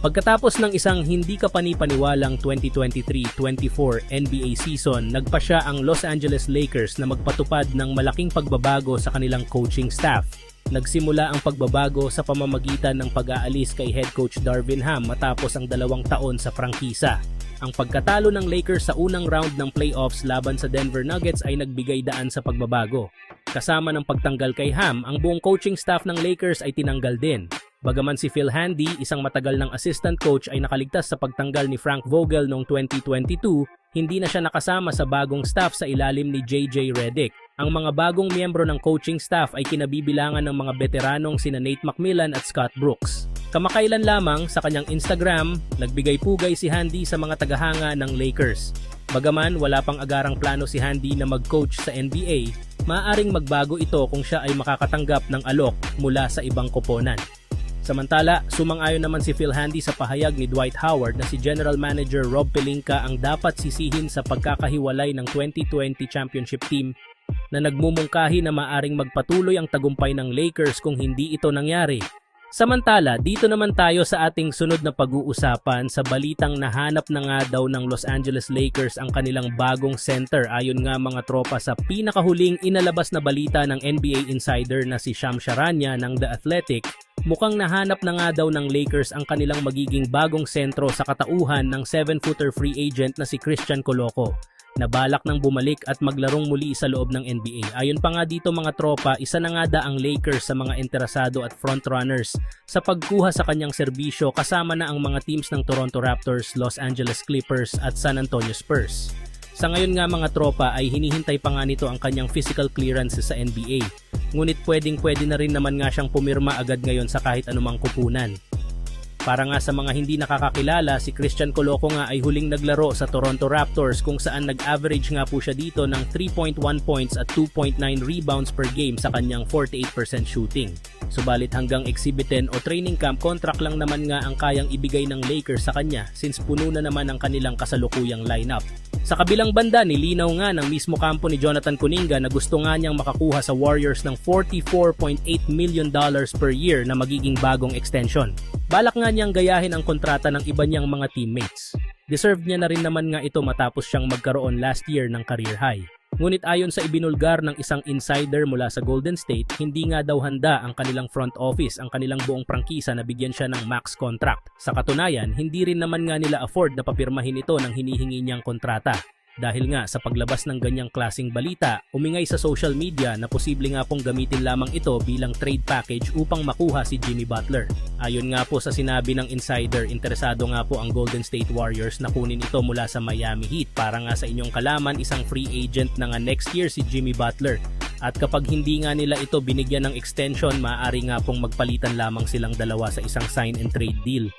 Pagkatapos ng isang hindi kapani-paniwalang 2023-24 NBA season, nagpa siya ang Los Angeles Lakers na magpatupad ng malaking pagbabago sa kanilang coaching staff. Nagsimula ang pagbabago sa pamamagitan ng pag-aalis kay head coach Darvin Ham matapos ang 2 taon sa prangkisa. Ang pagkatalo ng Lakers sa unang round ng playoffs laban sa Denver Nuggets ay nagbigay daan sa pagbabago. Kasama ng pagtanggal kay Ham, ang buong coaching staff ng Lakers ay tinanggal din. Bagaman si Phil Handy, isang matagal ng assistant coach, ay nakaligtas sa pagtanggal ni Frank Vogel noong 2022, hindi na siya nakasama sa bagong staff sa ilalim ni JJ Redick. Ang mga bagong miyembro ng coaching staff ay kinabibilangan ng mga veteranong sina Nate McMillan at Scott Brooks. Kamakailan lamang sa kanyang Instagram, nagbigay pugay si Handy sa mga tagahanga ng Lakers. Bagaman wala pang agarang plano si Handy na mag-coach sa NBA, maaaring magbago ito kung siya ay makakatanggap ng alok mula sa ibang koponan. Samantala, sumang-ayon naman si Phil Handy sa pahayag ni Dwight Howard na si General Manager Rob Pelinka ang dapat sisihin sa pagkakahiwalay ng 2020 championship team na nagmumungkahi na maaring magpatuloy ang tagumpay ng Lakers kung hindi ito nangyari. Samantala, dito naman tayo sa ating sunod na pag-uusapan sa balitang nahanap na nga daw ng Los Angeles Lakers ang kanilang bagong center ayon nga mga tropa sa pinakahuling inalabas na balita ng NBA insider na si Shams Charania ng The Athletic. Mukhang nahanap na nga daw ng Lakers ang kanilang magiging bagong sentro sa katauhan ng 7-footer free agent na si Christian Coloco, na balak nang bumalik at maglarong muli sa loob ng NBA. Ayon pa nga dito mga tropa, isa na nga ang Lakers sa mga interesado at frontrunners sa pagkuha sa kanyang serbisyo kasama na ang mga teams ng Toronto Raptors, Los Angeles Clippers at San Antonio Spurs. Sa ngayon nga mga tropa ay hinihintay pa nga nito ang kanyang physical clearances sa NBA. Ngunit pwede na rin naman nga siyang pumirma agad ngayon sa kahit anumang kupunan. Para nga sa mga hindi nakakakilala, si Christian Coloco nga ay huling naglaro sa Toronto Raptors kung saan nag-average nga po siya dito ng 3.1 points at 2.9 rebounds per game sa kanyang 48% shooting. Subalit hanggang Exhibit 10 o training camp contract lang naman nga ang kayang ibigay ng Lakers sa kanya since puno na naman ang kanilang kasalukuyang lineup. Sa kabilang banda, nilinaw nga ng mismo kampo ni Jonathan Kuninga na gusto nga niyang makakuha sa Warriors ng $44.8 million per year na magiging bagong extension. Balak nga niyang gayahin ang kontrata ng iba niyang mga teammates. Deserve niya na rin naman nga ito matapos siyang magkaroon last year ng career high. Ngunit ayon sa ibinulgar ng isang insider mula sa Golden State, hindi nga daw handa ang kanilang front office, ang kanilang buong prangkisa na bigyan siya ng max contract. Sa katunayan, hindi rin naman nga nila afford na papirmahin ito ng hinihingi niyang kontrata. Dahil nga sa paglabas ng ganyang klaseng balita, umingay sa social media na posible nga pong gamitin lamang ito bilang trade package upang makuha si Jimmy Butler. Ayon nga po sa sinabi ng insider, interesado nga po ang Golden State Warriors na kunin ito mula sa Miami Heat para nga sa inyong kalaman isang free agent na nga next year si Jimmy Butler. At kapag hindi nga nila ito binigyan ng extension, maaari nga pong magpalitan lamang silang dalawa sa isang sign and trade deal.